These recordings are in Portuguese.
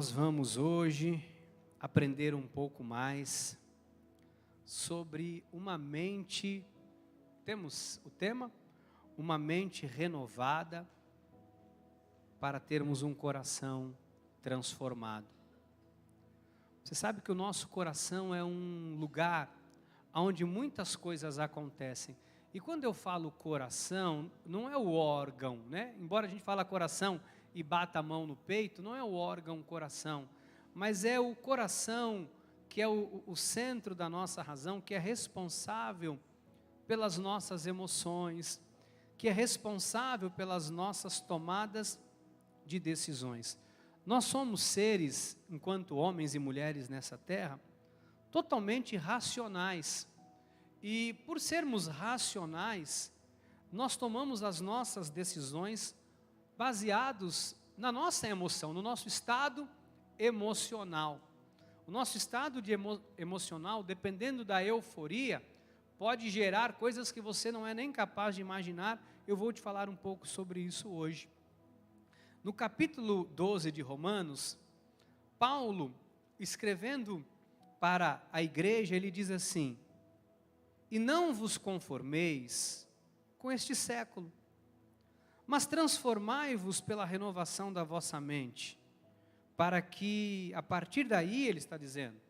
Nós vamos hoje aprender um pouco mais sobre uma mente, temos o tema, uma mente renovada para termos um coração transformado. Você sabe que o nosso coração é um lugar onde muitas coisas acontecem. E quando eu falo coração, não é o órgão, né? Embora a gente fale coração e bata a mão no peito, não é o órgão coração, mas é o coração que é o centro da nossa razão, que é responsável pelas nossas emoções, que é responsável pelas nossas tomadas de decisões. Nós somos seres, enquanto homens e mulheres nessa terra, totalmente racionais. E por sermos racionais, nós tomamos as nossas decisões baseados na nossa emoção, no nosso estado emocional. O nosso estado emocional, dependendo da euforia, pode gerar coisas que você não é nem capaz de imaginar. Eu vou te falar um pouco sobre isso hoje. No capítulo 12 de Romanos, Paulo, escrevendo para a igreja, ele diz assim: e não vos conformeis com este século, mas transformai-vos pela renovação da vossa mente, para que, a partir daí, ele está dizendo,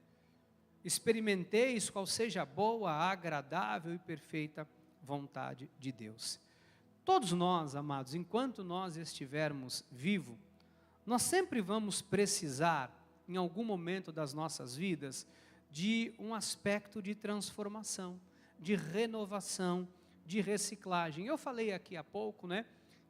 experimenteis qual seja a boa, agradável e perfeita vontade de Deus. Todos nós, amados, enquanto nós estivermos vivos, nós sempre vamos precisar, em algum momento das nossas vidas, de um aspecto de transformação, de renovação, de reciclagem. Eu falei aqui há pouco, né,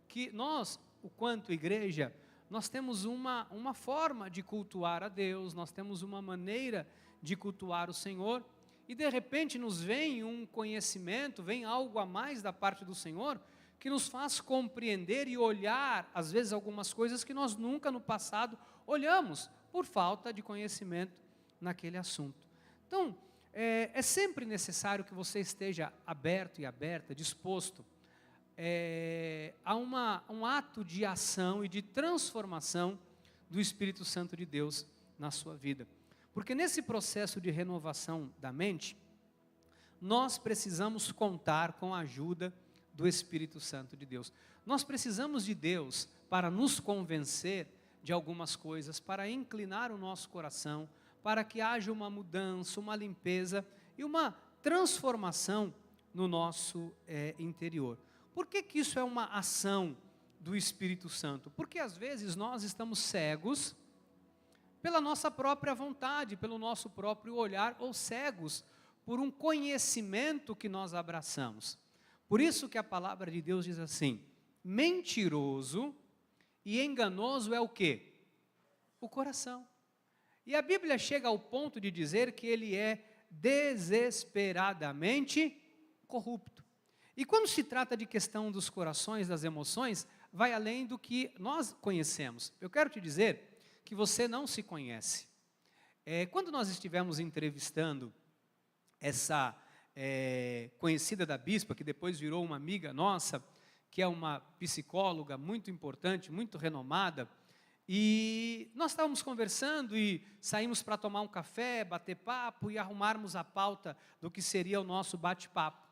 que nós, o quanto igreja, nós temos uma forma de cultuar a Deus, nós temos uma maneira de cultuar o Senhor, e de repente nos vem um conhecimento, vem algo a mais da parte do Senhor, que nos faz compreender e olhar, às vezes, algumas coisas que nós nunca no passado olhamos, por falta de conhecimento naquele assunto. Então, é sempre necessário que você esteja aberto e aberta, disposto a um ato de ação e de transformação do Espírito Santo de Deus na sua vida. Porque nesse processo de renovação da mente, nós precisamos contar com a ajuda do Espírito Santo de Deus. Nós precisamos de Deus para nos convencer de algumas coisas, para inclinar o nosso coração, para que haja uma mudança, uma limpeza e uma transformação no nosso interior. Por que isso é uma ação do Espírito Santo? Porque às vezes nós estamos cegos pela nossa própria vontade, pelo nosso próprio olhar, ou cegos por um conhecimento que nós abraçamos. Por isso que a palavra de Deus diz assim: mentiroso e enganoso é o quê? O coração. E a Bíblia chega ao ponto de dizer que ele é desesperadamente corrupto. E quando se trata de questão dos corações, das emoções, vai além do que nós conhecemos. Eu quero te dizer que você não se conhece. Quando nós estivemos entrevistando essa conhecida da bispa, que depois virou uma amiga nossa, que é uma psicóloga muito importante, muito renomada, e nós estávamos conversando e saímos para tomar um café, bater papo e arrumarmos a pauta do que seria o nosso bate-papo.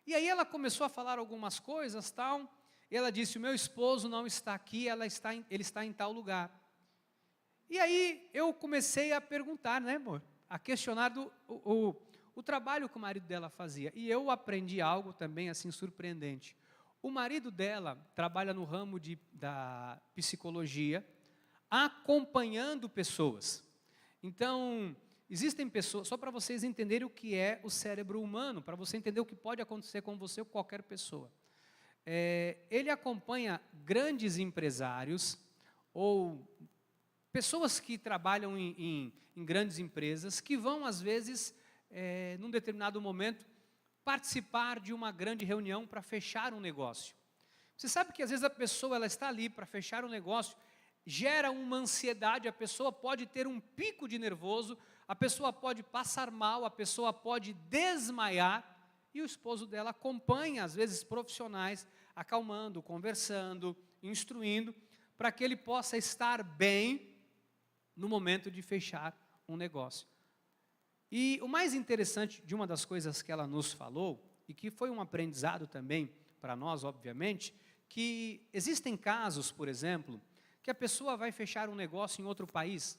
E aí ela começou a falar algumas coisas, tal, e ela disse: o meu esposo não está aqui, ele está em tal lugar. E aí eu comecei a perguntar, né, amor, a questionar o trabalho que o marido dela fazia. E eu aprendi algo também assim surpreendente. O marido dela trabalha no ramo da psicologia, acompanhando pessoas. Então, existem pessoas, só para vocês entenderem o que é o cérebro humano, para você entender o que pode acontecer com você ou com qualquer pessoa. Ele acompanha grandes empresários ou pessoas que trabalham em grandes empresas, que vão às vezes, num determinado momento, participar de uma grande reunião para fechar um negócio. Você sabe que às vezes a pessoa ela está ali para fechar um negócio, gera uma ansiedade, a pessoa pode ter um pico de nervoso, a pessoa pode passar mal, a pessoa pode desmaiar, e o esposo dela acompanha, às vezes profissionais, acalmando, conversando, instruindo, para que ele possa estar bem no momento de fechar um negócio. E o mais interessante de uma das coisas que ela nos falou, e que foi um aprendizado também para nós, obviamente, que existem casos, por exemplo, que a pessoa vai fechar um negócio em outro país.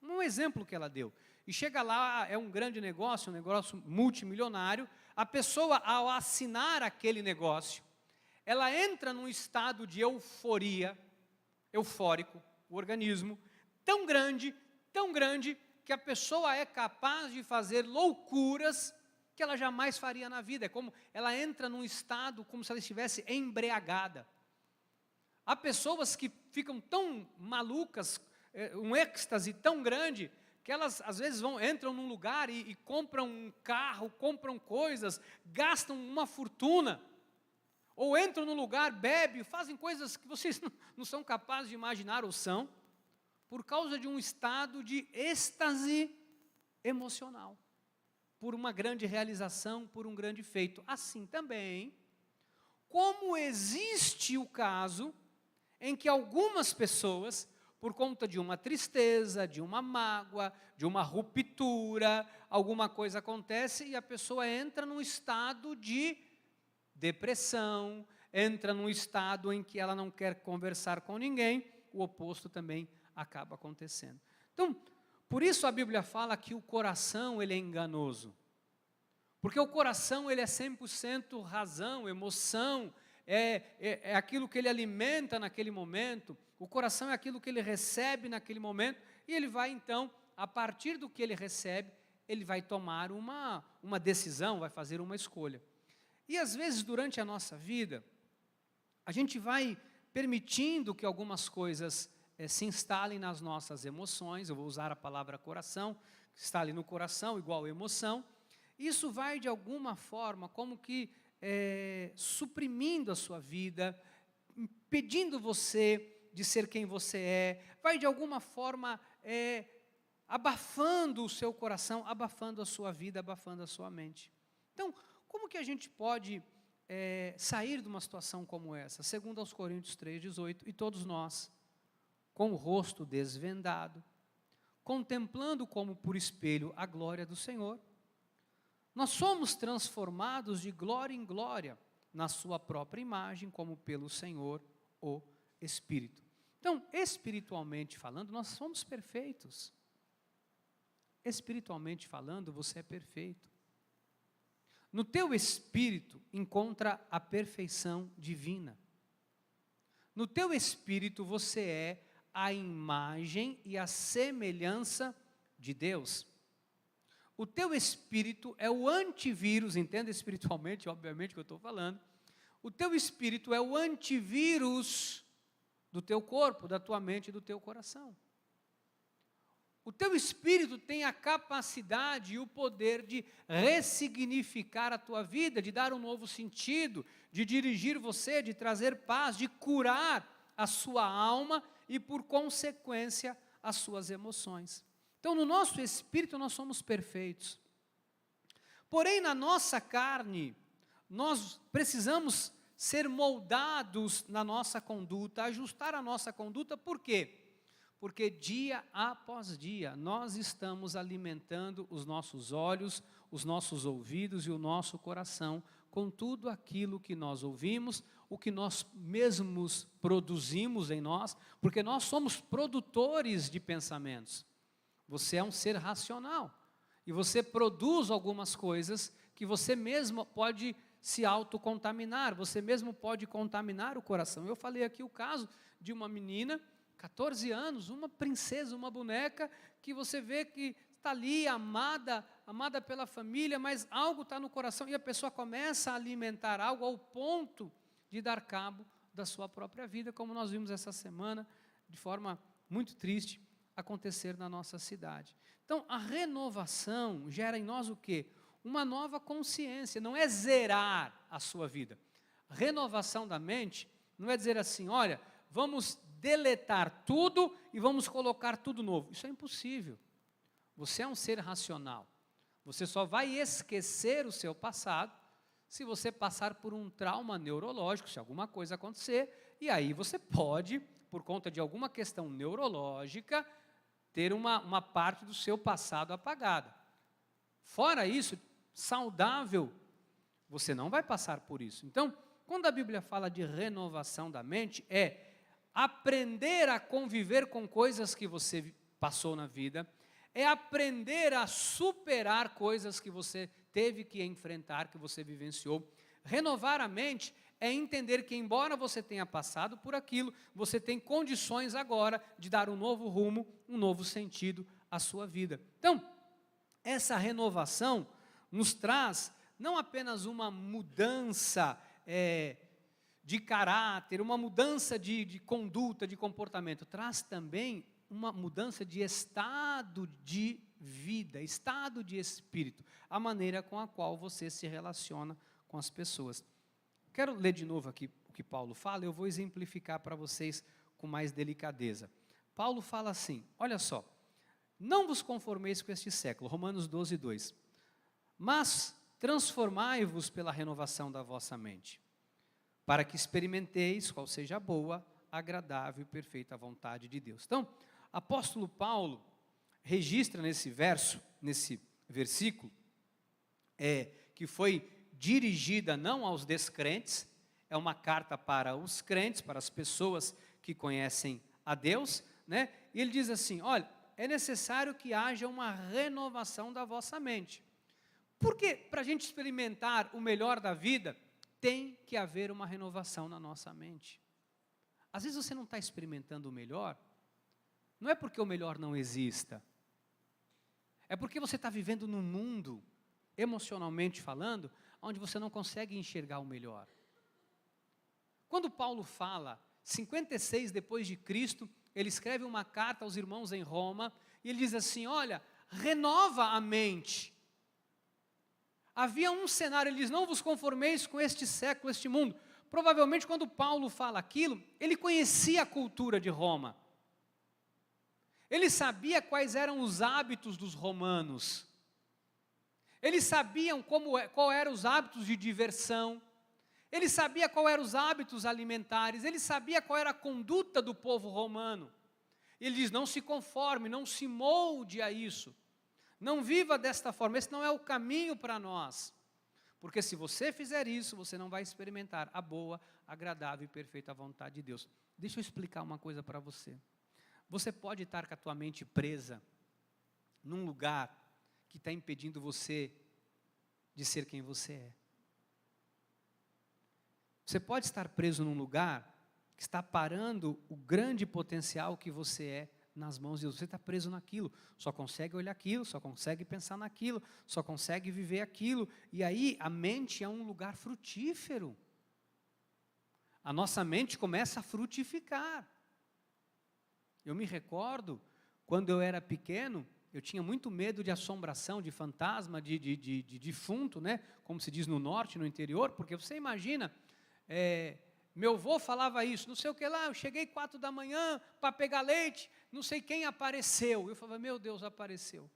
Um exemplo que ela deu. E chega lá, é um grande negócio, um negócio multimilionário. A pessoa, ao assinar aquele negócio, ela entra num estado de euforia, eufórico, o organismo, tão grande, que a pessoa é capaz de fazer loucuras que ela jamais faria na vida. É como ela entra num estado como se ela estivesse embriagada. Há pessoas que ficam tão malucas, um êxtase tão grande, que elas às vezes entram num lugar e compram um carro, compram coisas, gastam uma fortuna, ou entram num lugar, bebem, fazem coisas que vocês não são capazes de imaginar ou são, por causa de um estado de êxtase emocional, por uma grande realização, por um grande feito. Assim também, como existe o caso em que algumas pessoas, por conta de uma tristeza, de uma mágoa, de uma ruptura, alguma coisa acontece e a pessoa entra num estado de depressão, entra num estado em que ela não quer conversar com ninguém, o oposto também acaba acontecendo. Então, por isso a Bíblia fala que o coração ele é enganoso. Porque o coração ele é 100% razão, emoção, é aquilo que ele alimenta naquele momento, o coração é aquilo que ele recebe naquele momento, e ele vai então, a partir do que ele recebe, ele vai tomar uma decisão, vai fazer uma escolha. E às vezes durante a nossa vida, a gente vai permitindo que algumas coisas se instalem nas nossas emoções, eu vou usar a palavra coração, que está ali no coração, igual emoção. Isso vai de alguma forma, como que suprimindo a sua vida, impedindo você de ser quem você é, vai de alguma forma abafando o seu coração, abafando a sua vida, abafando a sua mente. Então, como que a gente pode sair de uma situação como essa? Segundo aos Coríntios 3,18, e todos nós, com o rosto desvendado, contemplando como por espelho a glória do Senhor, nós somos transformados de glória em glória, na sua própria imagem, como pelo Senhor, o Espírito. Então, espiritualmente falando, nós somos perfeitos. Espiritualmente falando, você é perfeito. No teu espírito encontra a perfeição divina. No teu espírito você é a imagem e a semelhança de Deus. O teu espírito é o antivírus, entenda espiritualmente, obviamente que eu estou falando. O teu espírito é o antivírus do teu corpo, da tua mente e do teu coração. O teu espírito tem a capacidade e o poder de ressignificar a tua vida, de dar um novo sentido, de dirigir você, de trazer paz, de curar a sua alma e, por consequência, as suas emoções. Então, no nosso espírito, nós somos perfeitos. Porém, na nossa carne, nós precisamos ser moldados na nossa conduta, ajustar a nossa conduta, por quê? Porque dia após dia, nós estamos alimentando os nossos olhos, os nossos ouvidos e o nosso coração com tudo aquilo que nós ouvimos, o que nós mesmos produzimos em nós, porque nós somos produtores de pensamentos. Você é um ser racional e você produz algumas coisas que você mesmo pode se autocontaminar, você mesmo pode contaminar o coração. Eu falei aqui o caso de uma menina, 14 anos, uma princesa, uma boneca, que você vê que está ali amada pela família, mas algo está no coração e a pessoa começa a alimentar algo ao ponto de dar cabo da sua própria vida, como nós vimos essa semana, de forma muito triste, acontecer na nossa cidade. Então, a renovação gera em nós o quê? Uma nova consciência, não é zerar a sua vida. A renovação da mente não é dizer assim, olha, vamos deletar tudo e vamos colocar tudo novo. Isso é impossível. Você é um ser racional. Você só vai esquecer o seu passado se você passar por um trauma neurológico, se alguma coisa acontecer, e aí você pode, por conta de alguma questão neurológica, ter uma parte do seu passado apagada. Fora isso, saudável, você não vai passar por isso. Então, quando a Bíblia fala de renovação da mente, é aprender a conviver com coisas que você passou na vida, é aprender a superar coisas que você teve que enfrentar, que você vivenciou. Renovar a mente é entender que, embora você tenha passado por aquilo, você tem condições agora de dar um novo rumo, um novo sentido à sua vida. Então, essa renovação nos traz não apenas uma mudança de caráter, uma mudança de conduta, de comportamento, traz também uma mudança de estado de vida, estado de espírito, a maneira com a qual você se relaciona com as pessoas. Quero ler de novo aqui o que Paulo fala, eu vou exemplificar para vocês com mais delicadeza. Paulo fala assim, olha só, não vos conformeis com este século, Romanos 12, 2, mas transformai-vos pela renovação da vossa mente, para que experimenteis qual seja a boa, agradável e perfeita vontade de Deus. Então, apóstolo Paulo registra nesse verso, nesse versículo, que foi dirigida não aos descrentes, é uma carta para os crentes, para as pessoas que conhecem a Deus, né? E ele diz assim, olha, é necessário que haja uma renovação da vossa mente. Porque para a gente experimentar o melhor da vida, tem que haver uma renovação na nossa mente. Às vezes você não está experimentando o melhor, não é porque o melhor não exista, é porque você está vivendo num mundo, emocionalmente falando, onde você não consegue enxergar o melhor. Quando Paulo fala, 56 depois de Cristo, ele escreve uma carta aos irmãos em Roma, e ele diz assim, olha, renova a mente. Havia um cenário, ele diz, não vos conformeis com este século, este mundo. Provavelmente quando Paulo fala aquilo, ele conhecia a cultura de Roma. Ele sabia quais eram os hábitos dos romanos. Eles sabiam qual eram os hábitos de diversão. Ele sabia qual eram os hábitos alimentares. Ele sabia qual era a conduta do povo romano. Ele diz, não se conforme, não se molde a isso. Não viva desta forma, esse não é o caminho para nós. Porque se você fizer isso, você não vai experimentar a boa, agradável e perfeita vontade de Deus. Deixa eu explicar uma coisa para você. Você pode estar com a tua mente presa num lugar que está impedindo você de ser quem você é. Você pode estar preso num lugar que está parando o grande potencial que você é nas mãos de Deus. Você está preso naquilo, só consegue olhar aquilo, só consegue pensar naquilo, só consegue viver aquilo. E aí a mente é um lugar frutífero. A nossa mente começa a frutificar. Eu me recordo, quando eu era pequeno, eu tinha muito medo de assombração, de fantasma, de defunto, né? Como se diz no norte, no interior, porque você imagina, meu avô falava isso, não sei o que lá, eu cheguei 4 da manhã para pegar leite, não sei quem apareceu. Eu falava, meu Deus, apareceu.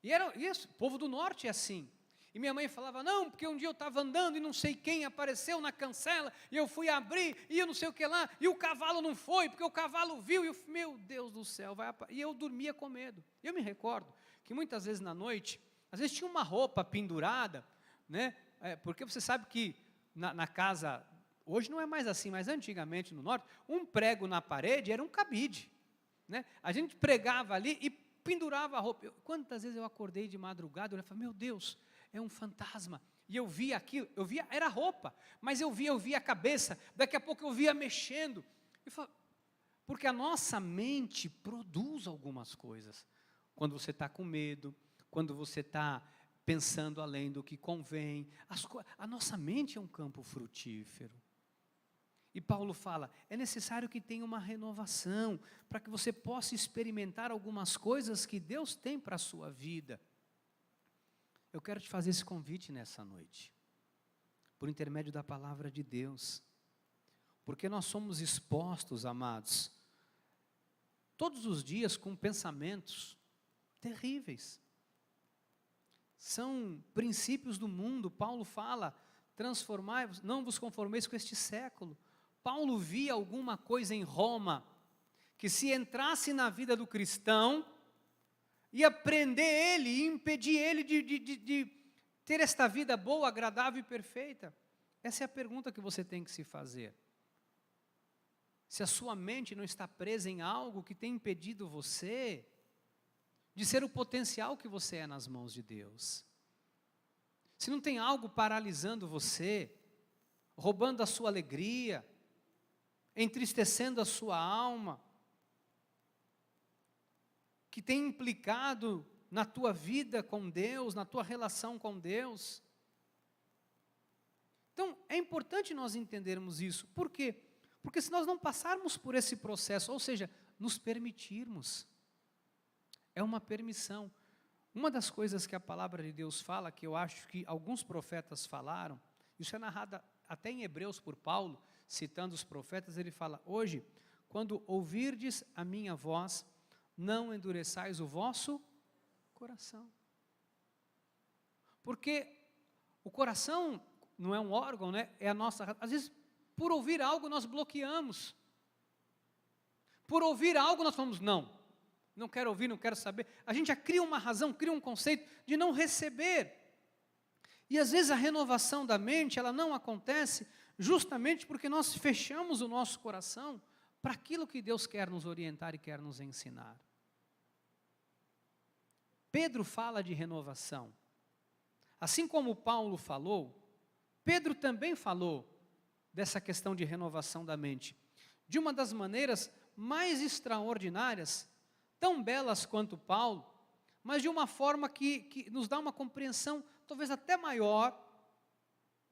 E era isso, o povo do norte é assim. E minha mãe falava, não, porque um dia eu estava andando e não sei quem apareceu na cancela, e eu fui abrir, e eu não sei o que lá, e o cavalo não foi, porque o cavalo viu, e eu, meu Deus do céu, e eu dormia com medo. E eu me recordo que muitas vezes na noite, às vezes tinha uma roupa pendurada, né? Porque você sabe que na casa, hoje não é mais assim, mas antigamente no norte, um prego na parede era um cabide, né? A gente pregava ali e pendurava a roupa. Quantas vezes eu acordei de madrugada, eu falei, meu Deus, é um fantasma, e eu via aquilo, era roupa, mas eu via a cabeça, daqui a pouco eu via mexendo, porque a nossa mente produz algumas coisas, quando você está com medo, quando você está pensando além do que convém, a nossa mente é um campo frutífero, e Paulo fala, é necessário que tenha uma renovação, para que você possa experimentar algumas coisas que Deus tem para a sua vida. Eu quero te fazer esse convite nessa noite, por intermédio da palavra de Deus, porque nós somos expostos, amados, todos os dias com pensamentos terríveis, são princípios do mundo. Paulo fala, transformai-vos, não vos conformeis com este século. Paulo via alguma coisa em Roma, que se entrasse na vida do cristão, ia prender ele e impedir ele de ter esta vida boa, agradável e perfeita? Essa é a pergunta que você tem que se fazer. Se a sua mente não está presa em algo que tem impedido você de ser o potencial que você é nas mãos de Deus. Se não tem algo paralisando você, roubando a sua alegria, entristecendo a sua alma, que tem implicado na tua vida com Deus, na tua relação com Deus. Então, é importante nós entendermos isso. Por quê? Porque se nós não passarmos por esse processo, ou seja, nos permitirmos, é uma permissão. Uma das coisas que a palavra de Deus fala, que eu acho que alguns profetas falaram, isso é narrado até em Hebreus por Paulo, citando os profetas, ele fala: hoje, quando ouvirdes a minha voz, não endureçais o vosso coração. Porque o coração não é um órgão, né? É a nossa... Às vezes, por ouvir algo, nós bloqueamos. Por ouvir algo, nós falamos: não quero ouvir, não quero saber. A gente já cria uma razão, cria um conceito de não receber. E às vezes a renovação da mente, ela não acontece justamente porque nós fechamos o nosso coração para aquilo que Deus quer nos orientar e quer nos ensinar. Pedro fala de renovação. Assim como Paulo falou, Pedro também falou dessa questão de renovação da mente, de uma das maneiras mais extraordinárias, tão belas quanto Paulo, mas de uma forma que nos dá uma compreensão talvez até maior,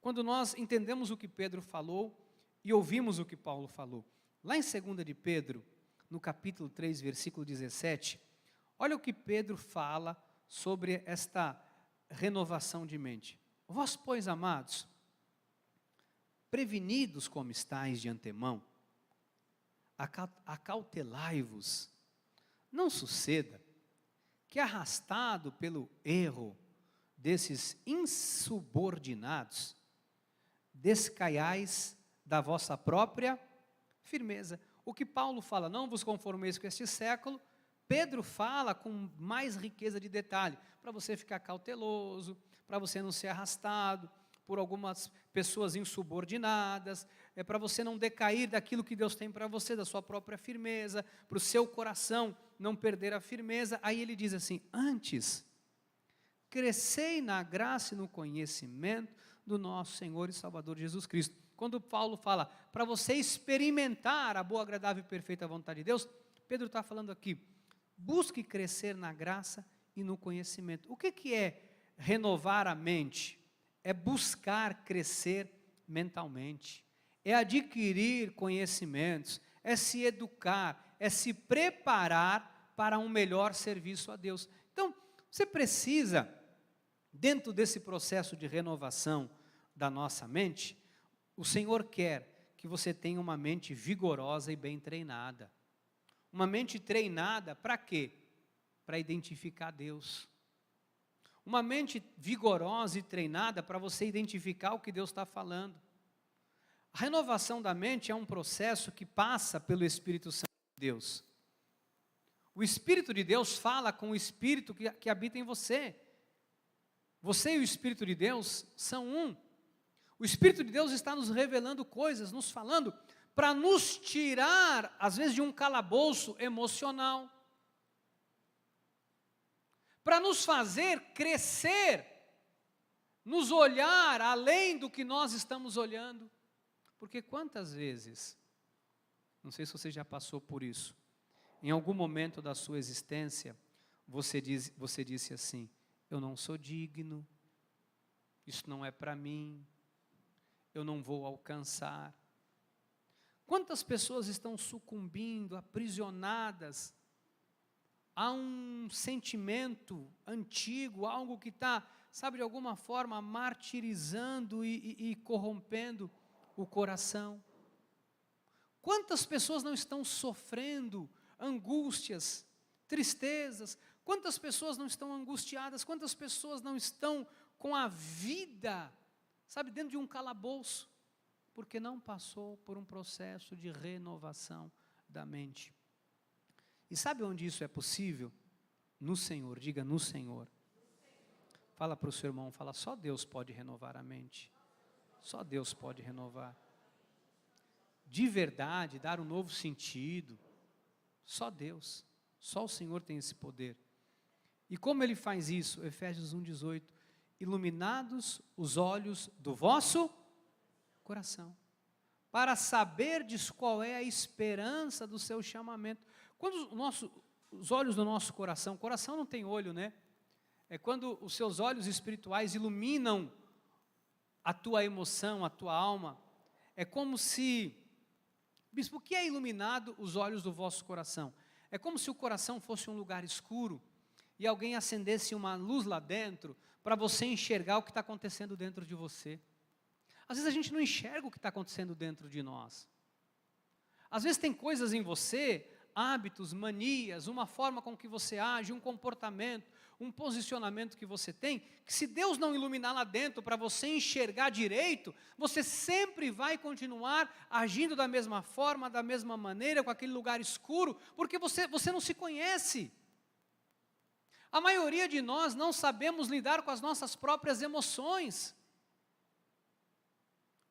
quando nós entendemos o que Pedro falou e ouvimos o que Paulo falou. Lá em 2 de Pedro, no capítulo 3, versículo 17, olha o que Pedro fala sobre esta renovação de mente. Vós, pois, amados, prevenidos como estáis de antemão, acautelai-vos, não suceda que, arrastado pelo erro desses insubordinados, descaiais da vossa própria firmeza. O que Paulo fala: não vos conformeis com este século, Pedro fala com mais riqueza de detalhe, para você ficar cauteloso, para você não ser arrastado por algumas pessoas insubordinadas, para você não decair daquilo que Deus tem para você, da sua própria firmeza, para o seu coração não perder a firmeza. Aí ele diz assim: antes, crescei na graça e no conhecimento do nosso Senhor e Salvador Jesus Cristo. Quando Paulo fala para você experimentar a boa, agradável e perfeita vontade de Deus, Pedro está falando aqui: busque crescer na graça e no conhecimento. O que é renovar a mente? É buscar crescer mentalmente, é adquirir conhecimentos, é se educar, é se preparar para um melhor serviço a Deus. Então, você precisa, dentro desse processo de renovação da nossa mente, o Senhor quer que você tenha uma mente vigorosa e bem treinada. Uma mente treinada para quê? Para identificar Deus. Uma mente vigorosa e treinada para você identificar o que Deus está falando. A renovação da mente é um processo que passa pelo Espírito Santo de Deus. O Espírito de Deus fala com o Espírito que habita em você. Você e o Espírito de Deus são um. O Espírito de Deus está nos revelando coisas, nos falando, para nos tirar, às vezes, de um calabouço emocional, para nos fazer crescer, nos olhar além do que nós estamos olhando. Porque quantas vezes, não sei se você já passou por isso, em algum momento da sua existência, você disse assim: eu não sou digno, isso não é para mim, eu não vou alcançar. Quantas pessoas estão sucumbindo, aprisionadas a um sentimento antigo, algo que está, sabe, de alguma forma martirizando e corrompendo o coração? Quantas pessoas não estão sofrendo angústias, tristezas? Quantas pessoas não estão angustiadas? Quantas pessoas não estão com a vida, sabe, dentro de um calabouço? Porque não passou por um processo de renovação da mente. E sabe onde isso é possível? No Senhor, diga no Senhor. Fala para o seu irmão, fala, só Deus pode renovar a mente. Só Deus pode renovar. De verdade, dar um novo sentido. Só Deus, só o Senhor tem esse poder. E como Ele faz isso? Efésios 1,18. Iluminados os olhos do vosso coração, para saberdes qual é a esperança do seu chamamento. Quando os olhos do nosso coração não tem olho, né? É quando os seus olhos espirituais iluminam a tua emoção, a tua alma. É como se, bispo, o que é iluminado os olhos do vosso coração? É como se o coração fosse um lugar escuro e alguém acendesse uma luz lá dentro para você enxergar o que está acontecendo dentro de você. Às vezes a gente não enxerga o que está acontecendo dentro de nós. Às vezes tem coisas em você, hábitos, manias, uma forma com que você age, um comportamento, um posicionamento que você tem, que se Deus não iluminar lá dentro para você enxergar direito, você sempre vai continuar agindo da mesma forma, da mesma maneira, com aquele lugar escuro, porque você não se conhece. A maioria de nós não sabemos lidar com as nossas próprias emoções.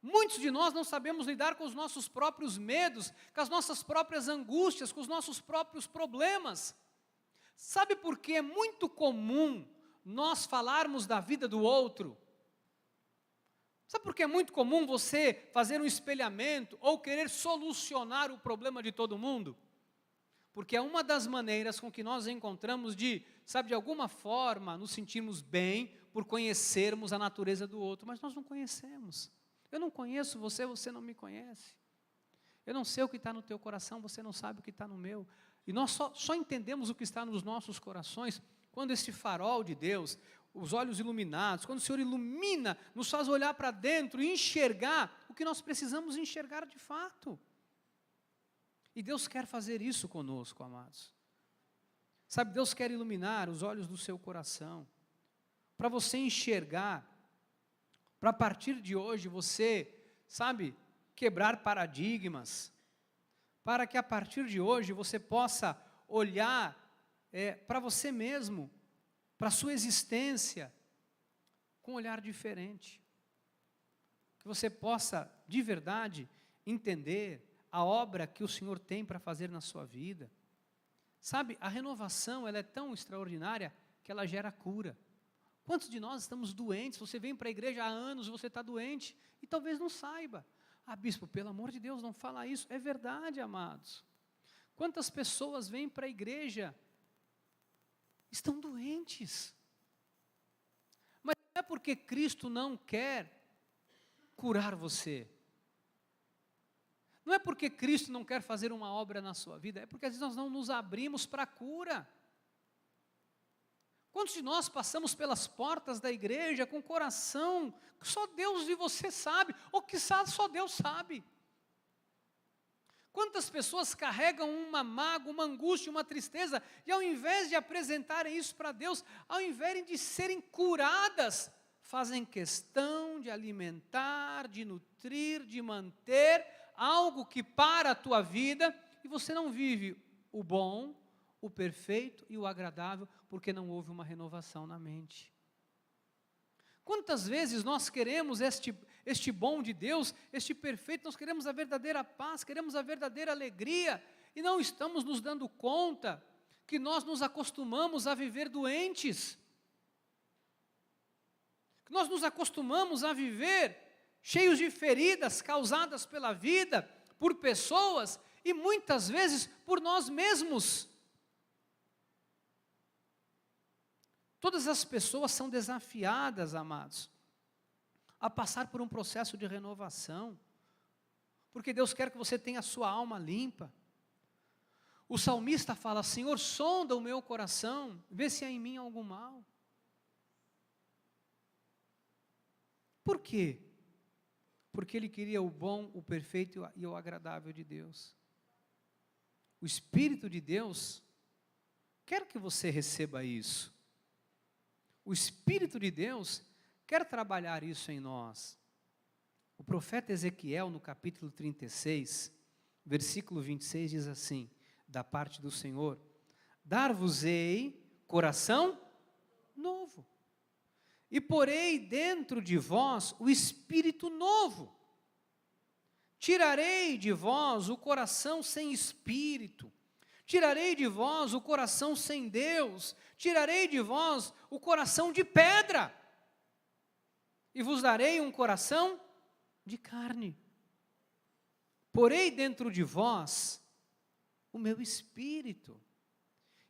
Muitos de nós não sabemos lidar com os nossos próprios medos, com as nossas próprias angústias, com os nossos próprios problemas. Sabe por que é muito comum nós falarmos da vida do outro? Sabe por que é muito comum você fazer um espelhamento ou querer solucionar o problema de todo mundo? Porque é uma das maneiras com que nós encontramos de alguma forma, nos sentirmos bem por conhecermos a natureza do outro, mas nós não conhecemos. Eu não conheço você, você não me conhece. Eu não sei o que está no teu coração, você não sabe o que está no meu. E nós só entendemos o que está nos nossos corações quando esse farol de Deus, os olhos iluminados, quando o Senhor ilumina, nos faz olhar para dentro e enxergar o que nós precisamos enxergar de fato. E Deus quer fazer isso conosco, amados. Sabe, Deus quer iluminar os olhos do seu coração, para você enxergar, para a partir de hoje você, quebrar paradigmas, para que a partir de hoje você possa olhar para você mesmo, para a sua existência, com um olhar diferente. Que você possa, de verdade, entender a obra que o Senhor tem para fazer na sua vida. Sabe, a renovação, ela é tão extraordinária que ela gera cura. Quantos de nós estamos doentes? Você vem para a igreja há anos e você está doente e talvez não saiba. Ah, bispo, pelo amor de Deus, não fala isso. É verdade, amados. Quantas pessoas vêm para a igreja, estão doentes. Mas não é porque Cristo não quer curar você. Não é porque Cristo não quer fazer uma obra na sua vida, é porque às vezes nós não nos abrimos para a cura. Quantos de nós passamos pelas portas da igreja com o coração que só Deus e você sabe, ou que só Deus sabe? Quantas pessoas carregam uma mágoa, uma angústia, uma tristeza, e ao invés de apresentarem isso para Deus, ao invés de serem curadas, fazem questão de alimentar, de nutrir, de manter algo que para a tua vida, e você não vive o bom, o perfeito e o agradável, porque não houve uma renovação na mente. Quantas vezes nós queremos este bom de Deus, este perfeito, nós queremos a verdadeira paz, queremos a verdadeira alegria, e não estamos nos dando conta que nós nos acostumamos a viver doentes, que nós nos acostumamos a viver cheios de feridas causadas pela vida, por pessoas, e muitas vezes por nós mesmos. Todas as pessoas são desafiadas, amados, a passar por um processo de renovação, porque Deus quer que você tenha a sua alma limpa. O salmista fala: Senhor, sonda o meu coração, vê se há em mim algum mal. Por quê? Porque ele queria o bom, o perfeito e o agradável de Deus. O Espírito de Deus quer que você receba isso. O Espírito de Deus quer trabalhar isso em nós. O profeta Ezequiel, no capítulo 36, versículo 26, diz assim, da parte do Senhor: dar-vos-ei coração novo, e porei dentro de vós o espírito novo. Tirarei de vós o coração sem espírito, tirarei de vós o coração sem Deus, tirarei de vós o coração de pedra, e vos darei um coração de carne. Porei dentro de vós o meu espírito,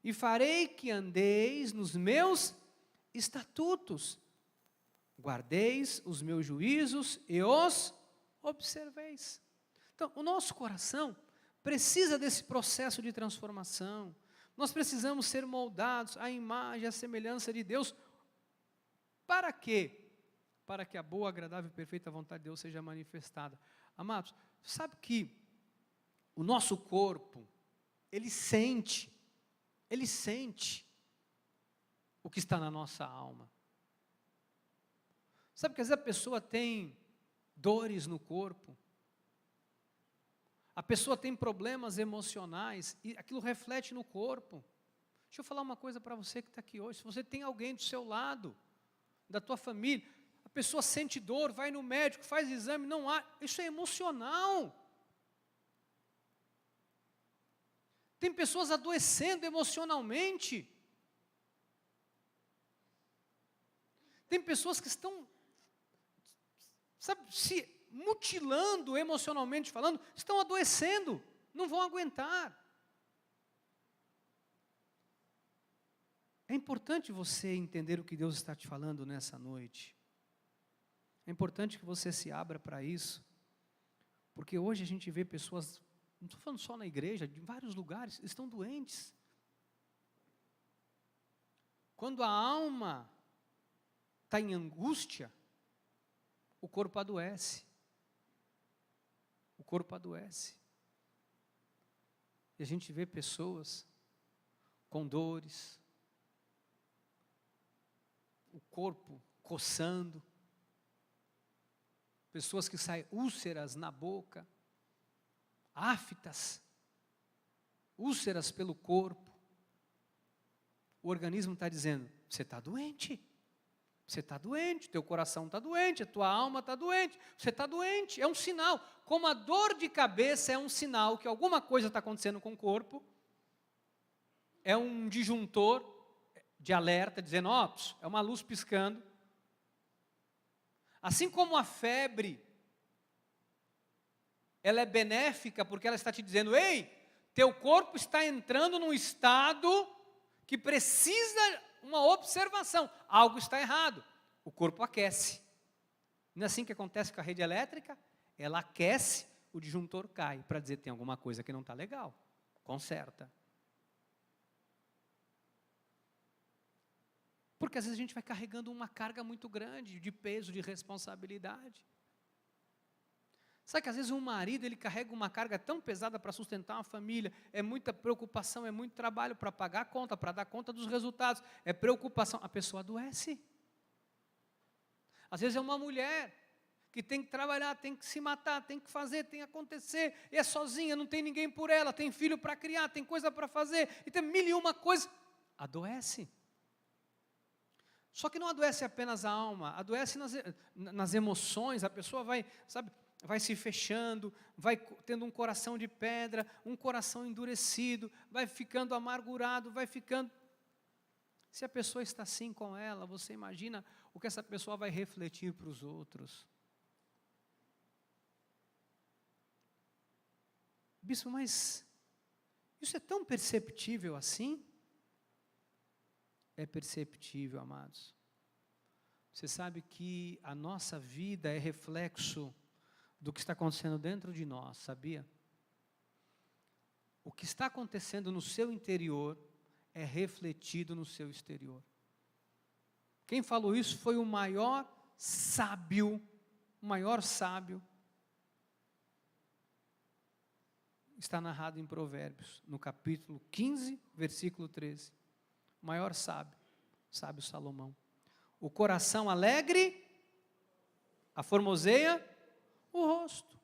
e farei que andeis nos meus estatutos, guardeis os meus juízos e os observeis. Então, o nosso coração precisa desse processo de transformação. Nós precisamos ser moldados à imagem, à semelhança de Deus. Para quê? Para que a boa, agradável e perfeita vontade de Deus seja manifestada. Amados, sabe que o nosso corpo, ele sente o que está na nossa alma. Sabe que às vezes a pessoa tem dores no corpo, a pessoa tem problemas emocionais, e aquilo reflete no corpo. Deixa eu falar uma coisa para você que está aqui hoje. Se você tem alguém do seu lado, da tua família, a pessoa sente dor, vai no médico, faz exame, não há, isso é emocional. Tem pessoas adoecendo emocionalmente. Tem pessoas que estão, se mutilando emocionalmente falando, estão adoecendo, não vão aguentar. É importante você entender o que Deus está te falando nessa noite. É importante que você se abra para isso, porque hoje a gente vê pessoas, não estou falando só na igreja, de vários lugares, estão doentes. Quando a alma está em angústia, o corpo adoece. O corpo adoece. E a gente vê pessoas com dores, o corpo coçando, pessoas que saem úlceras na boca, aftas, úlceras pelo corpo. O organismo está dizendo, você está doente. Você está doente, teu coração está doente, a tua alma está doente, você está doente, é um sinal. Como a dor de cabeça é um sinal que alguma coisa está acontecendo com o corpo, é um disjuntor de alerta, dizendo, ó, é uma luz piscando. Assim como a febre, ela é benéfica porque ela está te dizendo, ei, teu corpo está entrando num estado que precisa uma observação, algo está errado, o corpo aquece. Não é assim que acontece com a rede elétrica? Ela aquece, o disjuntor cai, para dizer tem alguma coisa que não está legal, conserta. Porque às vezes a gente vai carregando uma carga muito grande, de peso, de responsabilidade. Sabe que às vezes um marido, ele carrega uma carga tão pesada para sustentar uma família, é muita preocupação, é muito trabalho para pagar a conta, para dar conta dos resultados, é preocupação, a pessoa adoece. Às vezes é uma mulher que tem que trabalhar, tem que se matar, tem que fazer, tem que acontecer, e é sozinha, não tem ninguém por ela, tem filho para criar, tem coisa para fazer, e tem mil e uma coisas, adoece. Só que não adoece apenas a alma, adoece nas emoções, a pessoa vai, sabe, vai se fechando, vai tendo um coração de pedra, um coração endurecido, vai ficando amargurado, vai ficando... Se a pessoa está assim com ela, você imagina o que essa pessoa vai refletir para os outros. Bispo, mas isso é tão perceptível assim? É perceptível, amados. Você sabe que a nossa vida é reflexo do que está acontecendo dentro de nós, sabia? O que está acontecendo no seu interior é refletido no seu exterior. Quem falou isso foi o maior sábio, está narrado em Provérbios, no capítulo 15, versículo 13. O maior sábio Salomão. O coração alegre aformoseia o rosto.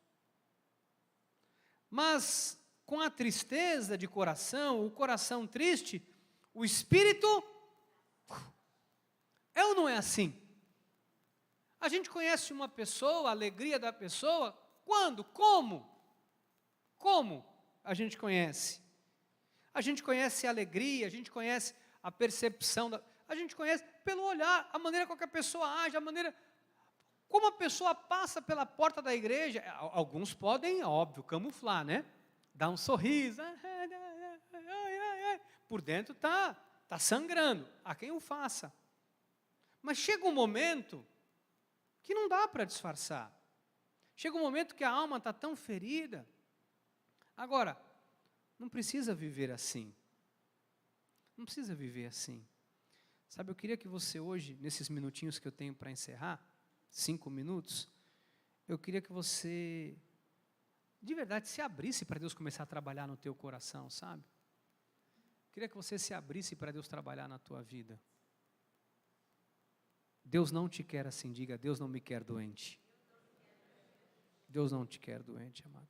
Mas com a tristeza de coração, o coração triste, o Espírito. É ou não é assim? A gente conhece uma pessoa, a alegria da pessoa, quando? Como? Como a gente conhece? A gente conhece a alegria, a gente conhece a percepção, a gente conhece pelo olhar, a maneira com que a pessoa age, a maneira como a pessoa passa pela porta da igreja. Alguns podem, óbvio, camuflar, né? Dar um sorriso, por dentro tá sangrando, há quem o faça. Mas chega um momento que não dá para disfarçar. Chega um momento que a alma está tão ferida. Agora, não precisa viver assim. Não precisa viver assim. Sabe, eu queria que você hoje, nesses minutinhos que eu tenho para encerrar, 5 minutos, eu queria que você, de verdade, se abrisse para Deus começar a trabalhar no teu coração, sabe? Eu queria que você se abrisse para Deus trabalhar na tua vida. Deus não te quer assim, diga, Deus não me quer doente. Deus não te quer doente, amado.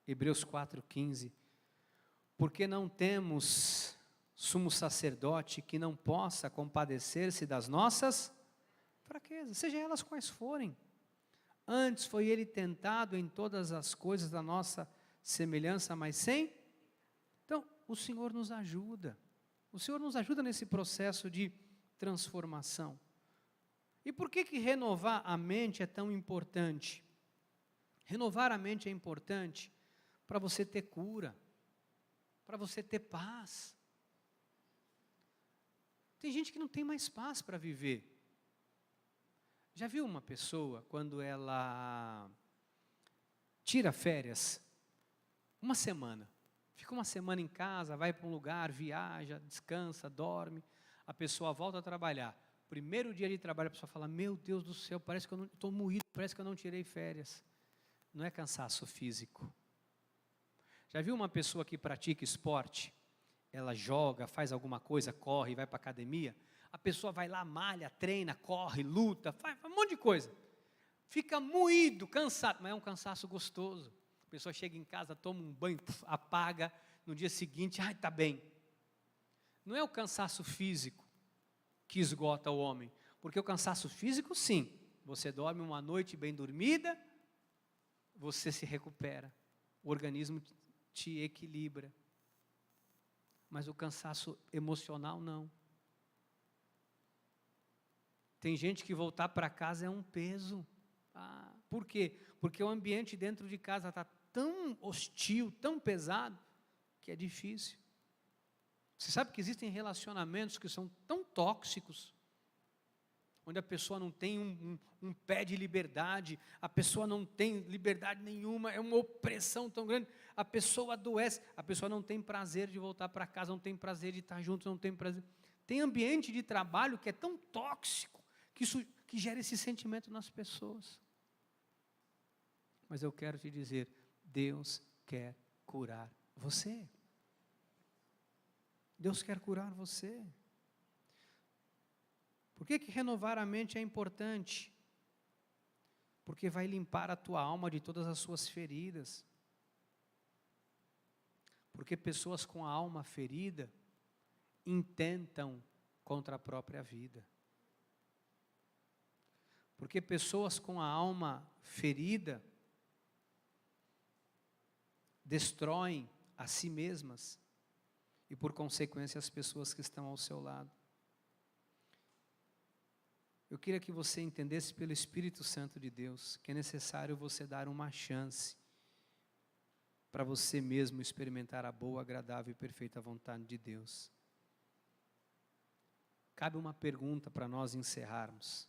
Hebreus 4,15, porque não temos sumo sacerdote que não possa compadecer-se das nossas fraquezas, seja elas quais forem. Antes foi ele tentado em todas as coisas da nossa semelhança, mas sem. Então, o Senhor nos ajuda. O Senhor nos ajuda nesse processo de transformação. E por que renovar a mente é tão importante? Renovar a mente é importante para você ter cura, para você ter paz. Tem gente que não tem mais paz para viver. Já viu uma pessoa, quando ela tira férias, uma semana, fica uma semana em casa, vai para um lugar, viaja, descansa, dorme, a pessoa volta a trabalhar. Primeiro dia de trabalho, a pessoa fala, meu Deus do céu, parece que eu estou moído, parece que eu não tirei férias. Não é cansaço físico. Já viu uma pessoa que pratica esporte? Ela joga, faz alguma coisa, corre, vai para a academia. A pessoa vai lá, malha, treina, corre, luta, faz um monte de coisa. Fica moído, cansado, mas é um cansaço gostoso. A pessoa chega em casa, toma um banho, apaga, no dia seguinte, está bem. Não é o cansaço físico que esgota o homem, porque o cansaço físico, sim, você dorme uma noite bem dormida, você se recupera, o organismo te equilibra. Mas o cansaço emocional, não. Tem gente que voltar para casa é um peso. Por quê? Porque o ambiente dentro de casa está tão hostil, tão pesado, que é difícil. Você sabe que existem relacionamentos que são tão tóxicos, onde a pessoa não tem um pé de liberdade, a pessoa não tem liberdade nenhuma, é uma opressão tão grande, a pessoa adoece, a pessoa não tem prazer de voltar para casa, não tem prazer de estar junto, não tem prazer. Tem ambiente de trabalho que é tão tóxico, que gera esse sentimento nas pessoas. Mas eu quero te dizer, Deus quer curar você. Deus quer curar você. Por que renovar a mente é importante? Porque vai limpar a tua alma de todas as suas feridas. Porque pessoas com a alma ferida intentam contra a própria vida. Porque pessoas com a alma ferida destroem a si mesmas e, por consequência, as pessoas que estão ao seu lado. Eu queria que você entendesse pelo Espírito Santo de Deus que é necessário você dar uma chance para você mesmo experimentar a boa, agradável e perfeita vontade de Deus. Cabe uma pergunta para nós encerrarmos.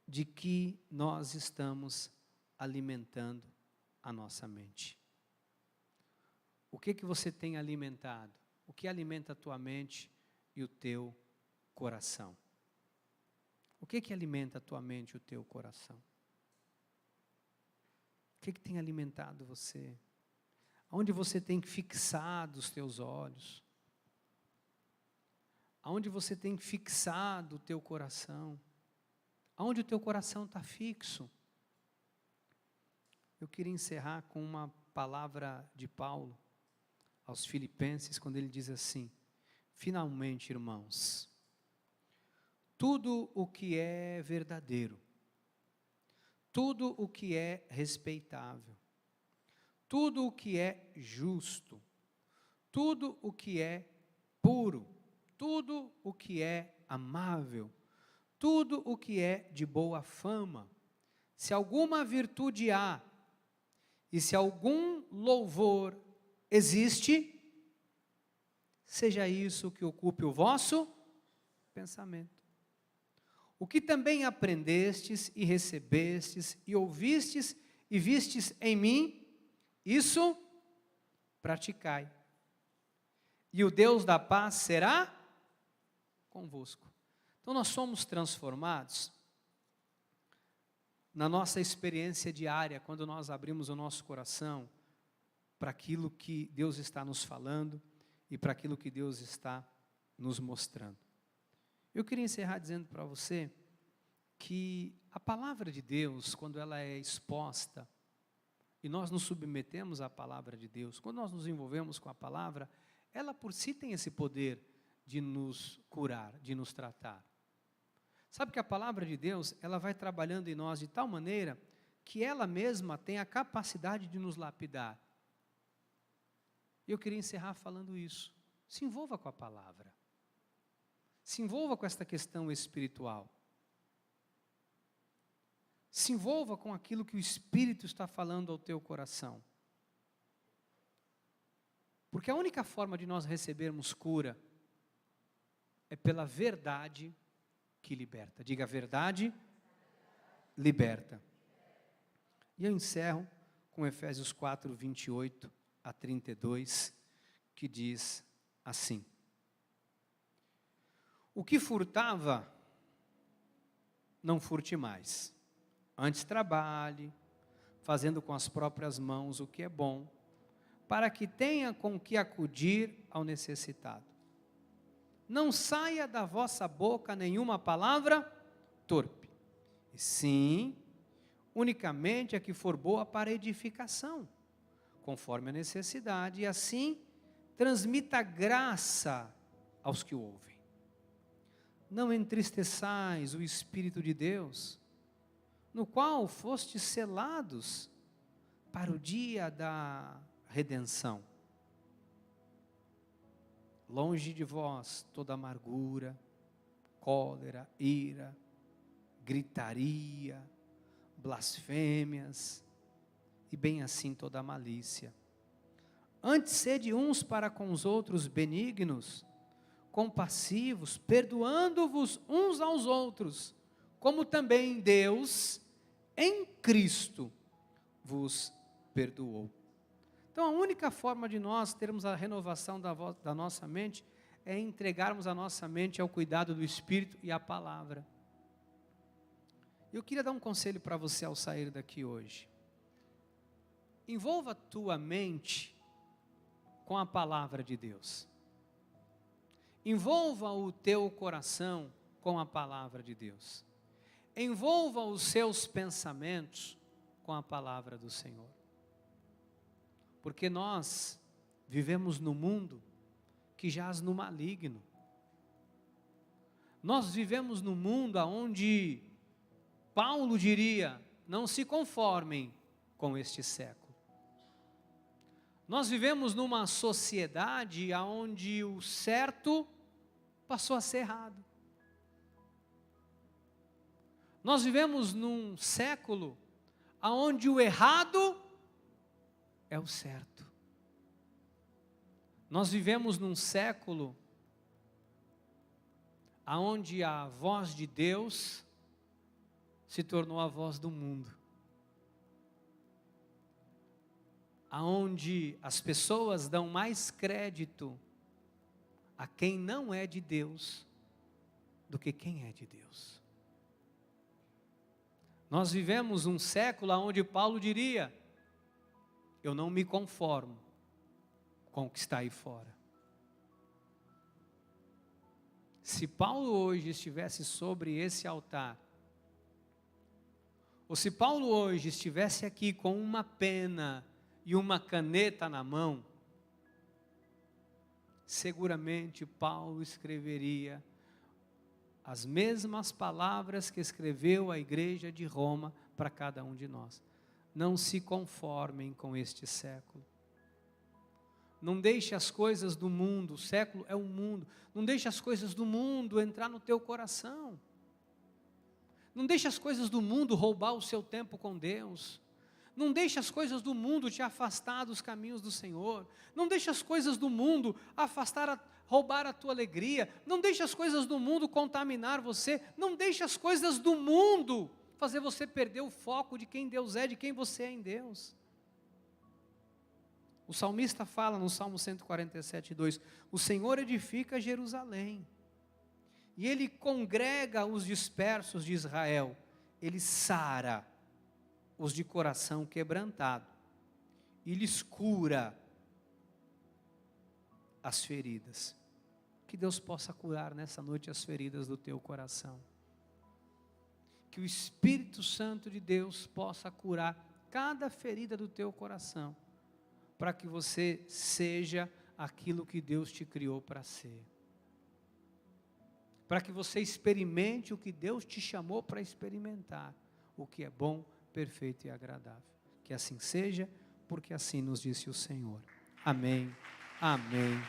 De que nós estamos alimentando a nossa mente? O que você tem alimentado? O que alimenta a tua mente e o teu coração? O que alimenta a tua mente e o teu coração? O que tem alimentado você? Aonde você tem fixado os teus olhos? Aonde você tem fixado o teu coração? Aonde o teu coração está fixo? Eu queria encerrar com uma palavra de Paulo, aos Filipenses, quando ele diz assim: finalmente, irmãos, tudo o que é verdadeiro, tudo o que é respeitável, tudo o que é justo, tudo o que é puro, tudo o que é amável, tudo o que é de boa fama, se alguma virtude há, e se algum louvor existe, seja isso que ocupe o vosso pensamento. O que também aprendestes e recebestes e ouvistes e vistes em mim, isso praticai. E o Deus da paz será convosco. Então nós somos transformados na nossa experiência diária, quando nós abrimos o nosso coração para aquilo que Deus está nos falando e para aquilo que Deus está nos mostrando. Eu queria encerrar dizendo para você que a palavra de Deus, quando ela é exposta, e nós nos submetemos à palavra de Deus, quando nós nos envolvemos com a palavra, ela por si tem esse poder de nos curar, de nos tratar. Sabe que a palavra de Deus, ela vai trabalhando em nós de tal maneira que ela mesma tem a capacidade de nos lapidar. Eu queria encerrar falando isso. Se envolva com a palavra. Se envolva com esta questão espiritual. Se envolva com aquilo que o Espírito está falando ao teu coração. Porque a única forma de nós recebermos cura é pela verdade que liberta. Diga: a verdade liberta. E eu encerro com Efésios 4, 28 a 32, que diz assim: o que furtava, não furte mais. Antes trabalhe, fazendo com as próprias mãos o que é bom, para que tenha com que acudir ao necessitado. Não saia da vossa boca nenhuma palavra torpe, e sim, unicamente a que for boa para edificação, conforme a necessidade, e assim transmita graça aos que ouvem. Não entristeçais o Espírito de Deus, no qual fostes selados para o dia da redenção. Longe de vós toda amargura, cólera, ira, gritaria, blasfêmias, e bem assim toda a malícia. Antes sede uns para com os outros benignos, compassivos, perdoando-vos uns aos outros, como também Deus, em Cristo, vos perdoou. Então a única forma de nós termos a renovação da nossa mente é entregarmos a nossa mente ao cuidado do Espírito e à palavra. Eu queria dar um conselho para você ao sair daqui hoje. Envolva a tua mente com a palavra de Deus. Envolva o teu coração com a palavra de Deus. Envolva os seus pensamentos com a palavra do Senhor. Porque nós vivemos num mundo que jaz no maligno. Nós vivemos num mundo onde Paulo diria: não se conformem com este século. Nós vivemos numa sociedade onde o certo passou a ser errado. Nós vivemos num século onde o errado é o certo. Nós vivemos num século onde a voz de Deus se tornou a voz do mundo. Onde as pessoas dão mais crédito a quem não é de Deus do que quem é de Deus. Nós vivemos um século onde Paulo diria: eu não me conformo com o que está aí fora. Se Paulo hoje estivesse sobre esse altar, ou se Paulo hoje estivesse aqui com uma pena e uma caneta na mão, seguramente Paulo escreveria as mesmas palavras que escreveu à igreja de Roma para cada um de nós. Não se conformem com este século. Não deixe as coisas do mundo, o século é o mundo. Não deixe as coisas do mundo entrar no teu coração. Não deixe as coisas do mundo roubar o seu tempo com Deus. Não deixe as coisas do mundo te afastar dos caminhos do Senhor. Não deixe as coisas do mundo roubar a tua alegria. Não deixe as coisas do mundo contaminar você. Não deixe as coisas do mundo fazer você perder o foco de quem Deus é, de quem você é em Deus. O salmista fala no Salmo 147:2, o Senhor edifica Jerusalém, e Ele congrega os dispersos de Israel, Ele sara os de coração quebrantado, e lhes cura as feridas. Que Deus possa curar nessa noite as feridas do teu coração. Que o Espírito Santo de Deus possa curar cada ferida do teu coração, para que você seja aquilo que Deus te criou para ser. Para que você experimente o que Deus te chamou para experimentar, o que é bom, perfeito e agradável. Que assim seja, porque assim nos disse o Senhor. Amém, amém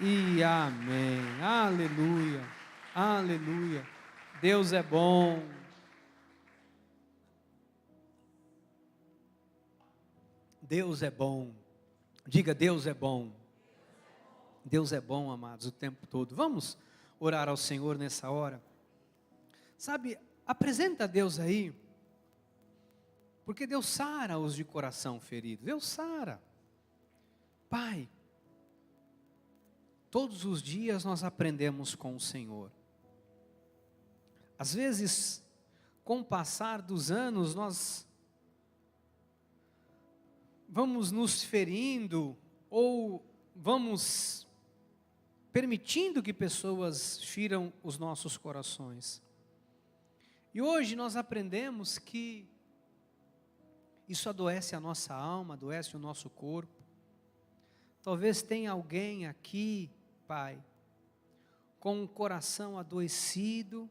e amém. Aleluia, aleluia. Deus é bom. Deus é bom. Diga, Deus é bom. Deus é bom, amados, o tempo todo. Vamos orar ao Senhor nessa hora. Sabe, apresenta a Deus aí, porque Deus sara os de coração ferido. Deus sara. Pai, todos os dias nós aprendemos com o Senhor. Às vezes, com o passar dos anos, nós vamos nos ferindo, ou vamos permitindo que pessoas firam os nossos corações. E hoje nós aprendemos que isso adoece a nossa alma, adoece o nosso corpo. Talvez tenha alguém aqui, Pai, com o coração adoecido.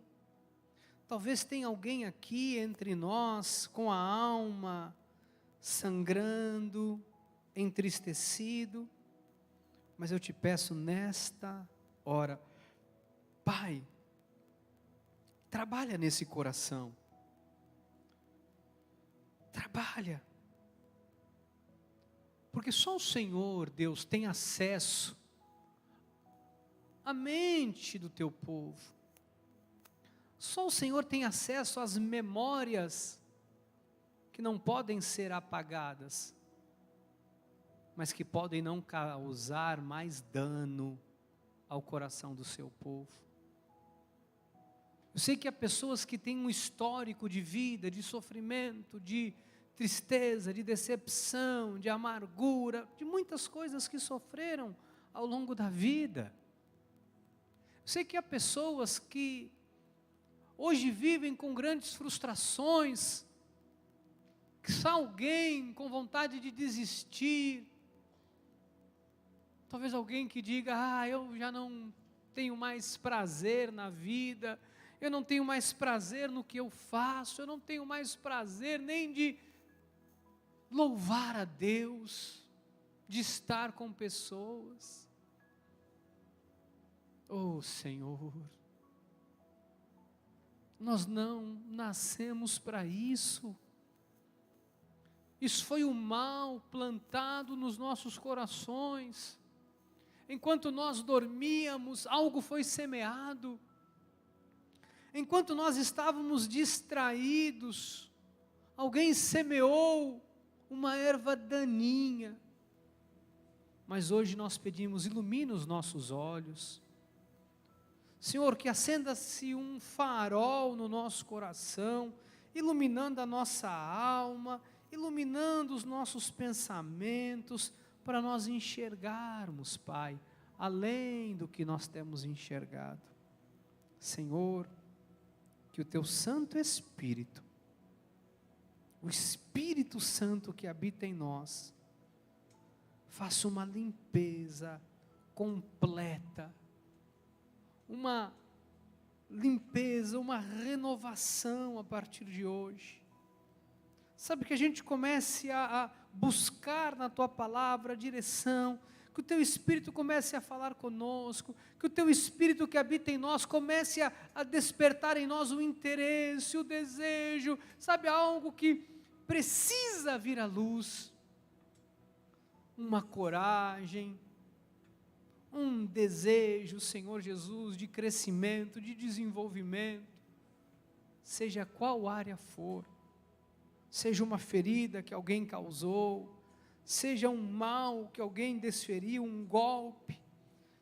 Talvez tenha alguém aqui entre nós com a alma sangrando, entristecido, mas eu te peço nesta hora, Pai, trabalha nesse coração, trabalha, porque só o Senhor, Deus, tem acesso à mente do teu povo, só o Senhor tem acesso às memórias que não podem ser apagadas, mas que podem não causar mais dano ao coração do seu povo. Eu sei que há pessoas que têm um histórico de vida, de sofrimento, de tristeza, de decepção, de amargura, de muitas coisas que sofreram ao longo da vida. Eu sei que há pessoas que hoje vivem com grandes frustrações, que está alguém com vontade de desistir, talvez alguém que diga, eu já não tenho mais prazer na vida, eu não tenho mais prazer no que eu faço, eu não tenho mais prazer nem de louvar a Deus, de estar com pessoas. Oh Senhor, nós não nascemos para isso. Isso foi o mal plantado nos nossos corações. Enquanto nós dormíamos, algo foi semeado. Enquanto nós estávamos distraídos, alguém semeou uma erva daninha. Mas hoje nós pedimos, ilumina os nossos olhos. Senhor, que acenda-se um farol no nosso coração, iluminando a nossa alma, iluminando os nossos pensamentos, para nós enxergarmos, Pai, além do que nós temos enxergado. Senhor, que o Teu Santo Espírito, o Espírito Santo que habita em nós, faça uma limpeza completa, uma limpeza, uma renovação a partir de hoje. Sabe, que a gente comece a buscar na Tua Palavra a direção, que o Teu Espírito comece a falar conosco, que o Teu Espírito que habita em nós comece a despertar em nós o interesse, o desejo, sabe, algo que precisa vir à luz, uma coragem, um desejo, Senhor Jesus, de crescimento, de desenvolvimento, seja qual área for, seja uma ferida que alguém causou, seja um mal que alguém desferiu, um golpe,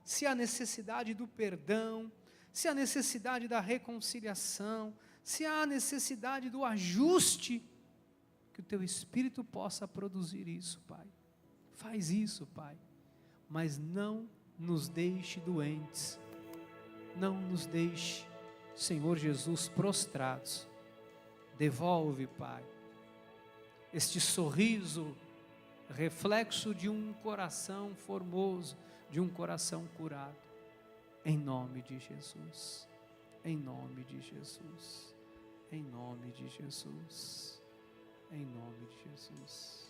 se há necessidade do perdão, se há necessidade da reconciliação, se há necessidade do ajuste, que o Teu Espírito possa produzir isso, Pai. Faz isso, Pai, mas não nos deixe doentes, não nos deixe, Senhor Jesus, prostrados. Devolve, Pai, este sorriso, reflexo de um coração formoso, de um coração curado, em nome de Jesus, em nome de Jesus, em nome de Jesus, em nome de Jesus.